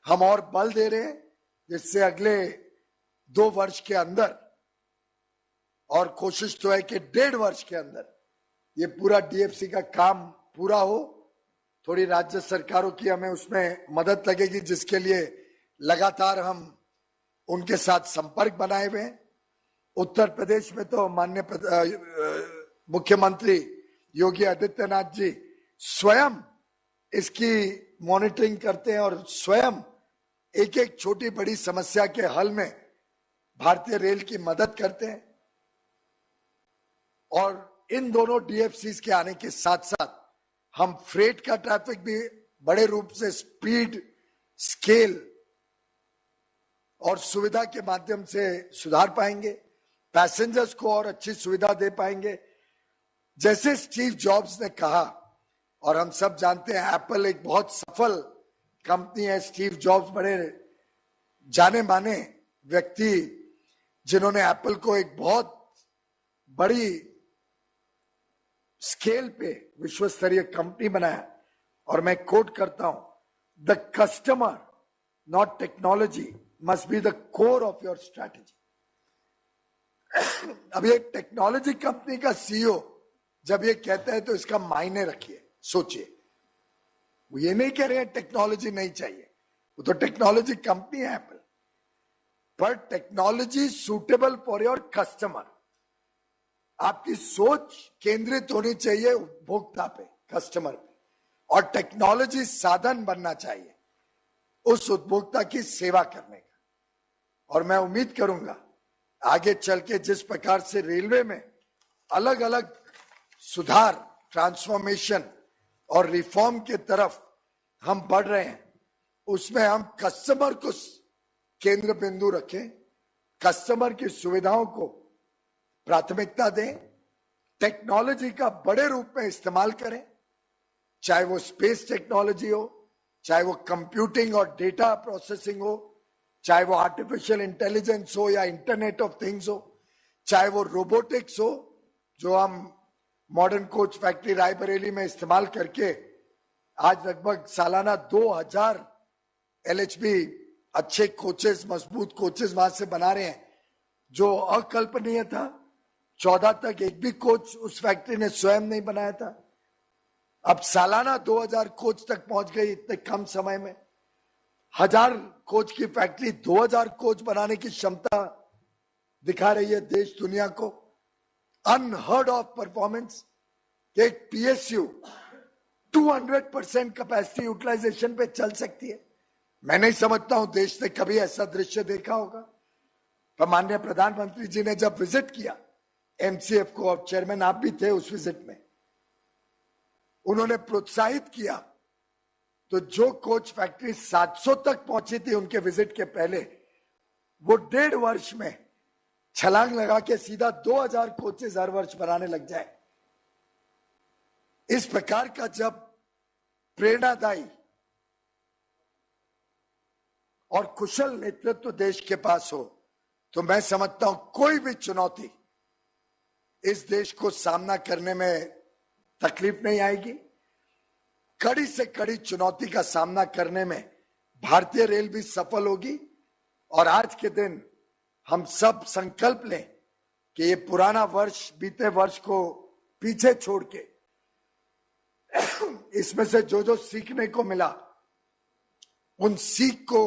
हम और बल दे रहे हैं, जिससे अगले 2 वर्ष के अंदर, और कोशिश तो है कि 1.5 वर्ष के अंदर ये पूरा डीएफसी का काम पूरा हो। थोड़ी राज्य सरकारों की हमें उसमें मदद लगेगी, जिसके लिए लगातार हम उनके साथ संपर्क बनाए हुए हैं। उत्तर प्रदेश में तो माननीय मुख्यमंत्री योगी आदित्यनाथ जी स्वयं इसकी मॉनिटरिंग करते हैं और स्वयं एक एक छोटी बड़ी समस्या के हल में भारतीय रेल की मदद करते हैं। और इन दोनों डीएफसीज के आने के साथ साथ हम फ्रेट का ट्रैफिक भी बड़े रूप से स्पीड, स्केल और सुविधा के माध्यम से सुधार पाएंगे, पैसेंजर्स को और अच्छी सुविधा दे पाएंगे। जैसे स्टीव जॉब्स ने कहा, और हम सब जानते हैं एप्पल एक बहुत सफल कंपनी है, स्टीव जॉब्स बड़े जाने माने व्यक्ति जिन्होंने एप्पल को एक बहुत बड़ी स्केल पे विश्व स्तरीय कंपनी बनाया। और मैं कोट करता हूं, the customer not technology must be the core of your strategy. अब ये टेक्नोलॉजी कंपनी का सीईओ जब ये कहता है तो इसका मायने रखिए, सोचिए। वो ये नहीं कह रहे हैं टेक्नोलॉजी नहीं चाहिए, वो तो टेक्नोलॉजी कंपनी है एप्पल, पर technology suitable for your customer. आपकी सोच केंद्रित होनी चाहिए उपभोक्ता पे, कस्टमर पे, और टेक्नोलॉजी साधन बनना चाहिए उस उपभोक्ता की सेवा करने का। और मैं उम्मीद करूंगा आगे चल के जिस प्रकार से रेलवे में अलग अलग सुधार, ट्रांसफॉर्मेशन और रिफॉर्म के तरफ हम बढ़ रहे हैं, उसमें हम कस्टमर को केंद्र बिंदु रखें, कस्टमर की सुविधाओं को प्राथमिकता दें, टेक्नोलॉजी का बड़े रूप में इस्तेमाल करें, चाहे वो स्पेस टेक्नोलॉजी हो, चाहे वो कंप्यूटिंग और डेटा प्रोसेसिंग हो, चाहे वो आर्टिफिशियल इंटेलिजेंस हो या इंटरनेट ऑफ थिंग्स हो, चाहे वो रोबोटिक्स हो, जो हम मॉडर्न कोच फैक्ट्री रायबरेली में इस्तेमाल करके आज लगभग सालाना 2000 एलएचबी अच्छे कोचेस, मजबूत कोचेस वहां से बना रहे हैं, जो अकल्पनीय था। 14 तक एक भी कोच उस फैक्ट्री ने स्वयं नहीं बनाया था। अब सालाना 2000 कोच तक पहुंच गई इतने कम समय में। 1000 कोच की फैक्ट्री 2000 कोच बनाने की क्षमता दिखा रही है देश दुनिया को। Unheard of performance. एक पीएसयू 200% कैपेसिटी यूटिलाइजेशन पे चल सकती है। मैं नहीं समझता हूं देश ने कभी ऐसा दृश्य देखा होगा, पर माननीय प्रधानमंत्री जी ने जब विजिट किया एमसीएफ को, और चेयरमैन आप भी थे उस विजिट में, उन्होंने प्रोत्साहित किया, तो जो कोच फैक्ट्री 700 तक पहुंची थी उनके विजिट के पहले, वो 1.5 वर्ष में छलांग लगा के सीधा 2000 कोचेज हर वर्ष बनाने लग जाए। इस प्रकार का जब प्रेरणादायी और कुशल नेतृत्व देश के पास हो, तो मैं समझता हूं कोई भी चुनौती इस देश को सामना करने में तकलीफ नहीं आएगी। कड़ी से कड़ी चुनौती का सामना करने में भारतीय रेल भी सफल होगी। और आज के दिन हम सब संकल्प लें कि ये पुराना वर्ष, बीते वर्ष को पीछे छोड़ के इसमें से जो जो सीखने को मिला, उन सीख को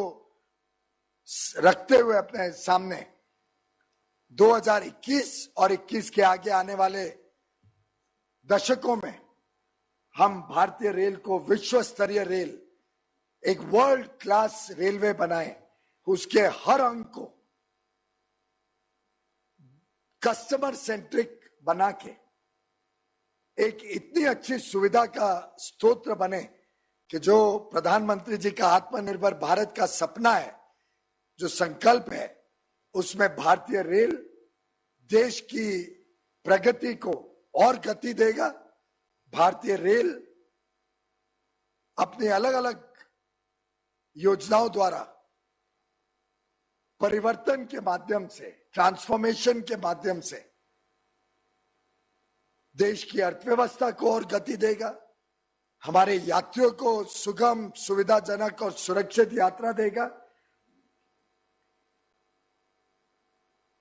रखते हुए अपने सामने 2021 और 21 के आगे आने वाले दशकों में हम भारतीय रेल को विश्व स्तरीय रेल, एक वर्ल्ड क्लास रेलवे बनाए, उसके हर अंग को कस्टमर सेंट्रिक बना के एक इतनी अच्छी सुविधा का स्रोत बने कि जो प्रधानमंत्री जी का आत्मनिर्भर भारत का सपना है, जो संकल्प है, उसमें भारतीय रेल देश की प्रगति को और गति देगा। भारतीय रेल अपनी अलग अलग योजनाओं द्वारा परिवर्तन के माध्यम से, ट्रांसफॉर्मेशन के माध्यम से देश की अर्थव्यवस्था को और गति देगा, हमारे यात्रियों को सुगम, सुविधाजनक और सुरक्षित यात्रा देगा।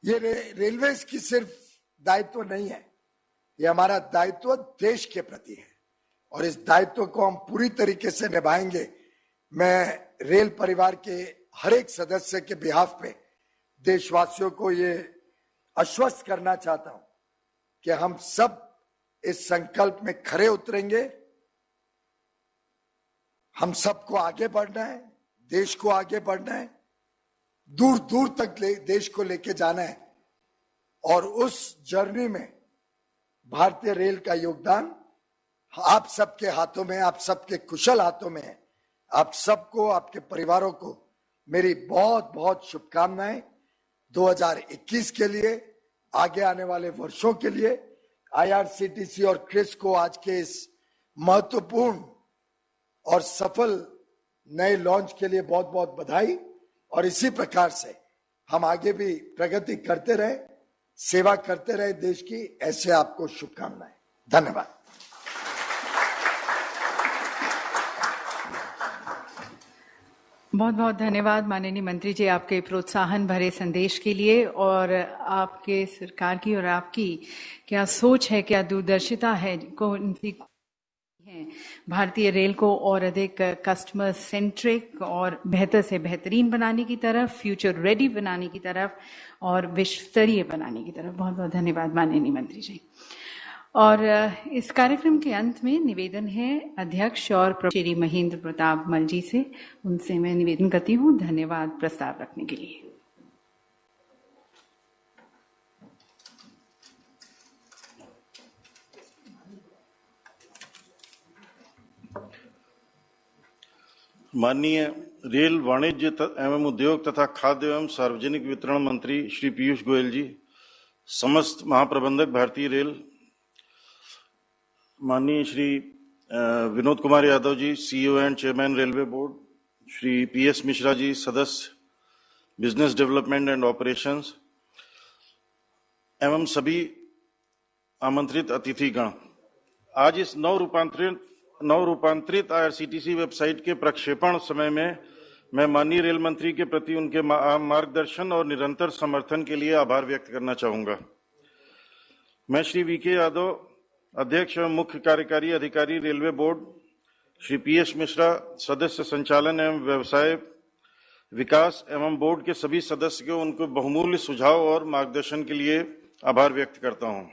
ये रेलवेज की सिर्फ दायित्व नहीं है, ये हमारा दायित्व देश के प्रति है और इस दायित्व को हम पूरी तरीके से निभाएंगे। मैं रेल परिवार के हर एक सदस्य के बिहाफ पे देशवासियों को ये आश्वस्त करना चाहता हूं कि हम सब इस संकल्प में खरे उतरेंगे। हम सबको आगे बढ़ना है, देश को आगे बढ़ना है, दूर दूर तक देश को लेके जाना है और उस जर्नी में भारतीय रेल का योगदान आप सबके हाथों में, आप सबके कुशल हाथों में है। आप सबको, आपके परिवारों को मेरी बहुत बहुत शुभकामनाएं 2021 के लिए, आगे आने वाले वर्षों के लिए। आईआरसीटीसी और क्रिस को आज के इस महत्वपूर्ण और सफल नए लॉन्च के लिए बहुत बहुत बधाई। और इसी प्रकार से हम आगे भी प्रगति करते रहे, सेवा करते रहे देश की, ऐसे आपको शुभकामनाएं। धन्यवाद। बहुत बहुत धन्यवाद माननीय मंत्री जी, आपके प्रोत्साहन भरे संदेश के लिए। और आपके सरकार की और आपकी क्या सोच है, क्या दूरदर्शिता है, भारतीय रेल को और अधिक कस्टमर सेंट्रिक और बेहतर से बेहतरीन बनाने की तरफ, फ्यूचर रेडी बनाने की तरफ और विश्व स्तरीय बनाने की तरफ। बहुत बहुत धन्यवाद माननीय मंत्री जी। और इस कार्यक्रम के अंत में निवेदन है अध्यक्ष और श्री महेंद्र प्रताप मल जी से। उनसे मैं निवेदन करती हूँ धन्यवाद प्रस्ताव रखने के लिए। माननीय रेल, वाणिज्य एवं उद्योग तथा खाद्य एवं सार्वजनिक वितरण मंत्री श्री पीयूष गोयल जी, समस्त महाप्रबंधक भारतीय रेल, माननीय Shri Vinod Kumar Yadav ji, CEO and chairman railway board, Shri PS Mishra ji, सदस्य बिजनेस डेवलपमेंट एंड ऑपरेशंस, एवं सभी आमंत्रित अतिथिगण, आज इस नवरूपांतरित आईआरसीटीसी वेबसाइट के प्रक्षेपण समय में मैं माननीय रेल मंत्री के प्रति उनके मार्गदर्शन और निरंतर समर्थन के लिए आभार व्यक्त करना चाहूंगा। मैं श्री वीके यादव, अध्यक्ष एवं मुख्य कार्यकारी अधिकारी railway board, Shri PS Mishra, सदस्य संचालन एवं व्यवसाय विकास एवं बोर्ड के सभी सदस्य को उनको बहुमूल्य सुझाव और मार्गदर्शन के लिए आभार व्यक्त करता हूं।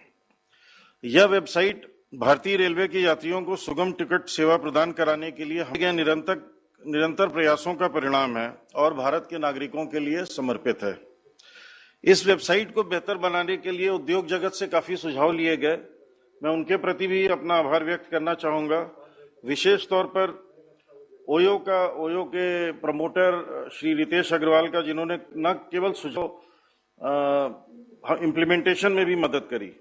यह वेबसाइट भारतीय रेलवे के यात्रियों को सुगम टिकट सेवा प्रदान कराने के लिए हमारे निरंतर प्रयासों का परिणाम है और भारत के नागरिकों के लिए समर्पित है। इस वेबसाइट को बेहतर बनाने के लिए उद्योग जगत से काफी सुझाव लिए गए। मैं उनके प्रति भी अपना आभार व्यक्त करना चाहूंगा। विशेष तौर पर ओयो के प्रमोटर श्री रितेश अग्रवाल का, जिन्होंने न केवल सुझाव इम्प्लीमेंटेशन में भी मदद करी।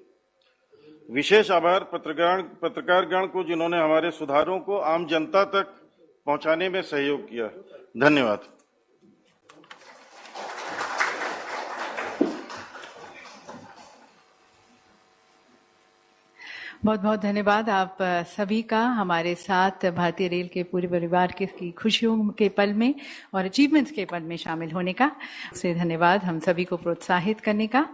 विशेष आभार पत्रकारगण को, जिन्होंने हमारे सुधारों को आम जनता तक पहुंचाने में सहयोग किया। धन्यवाद। बहुत बहुत धन्यवाद आप सभी का हमारे साथ भारतीय रेल के पूरे परिवार की खुशियों के पल में और अचीवमेंट्स के पल में शामिल होने का। से धन्यवाद हम सभी को प्रोत्साहित करने का।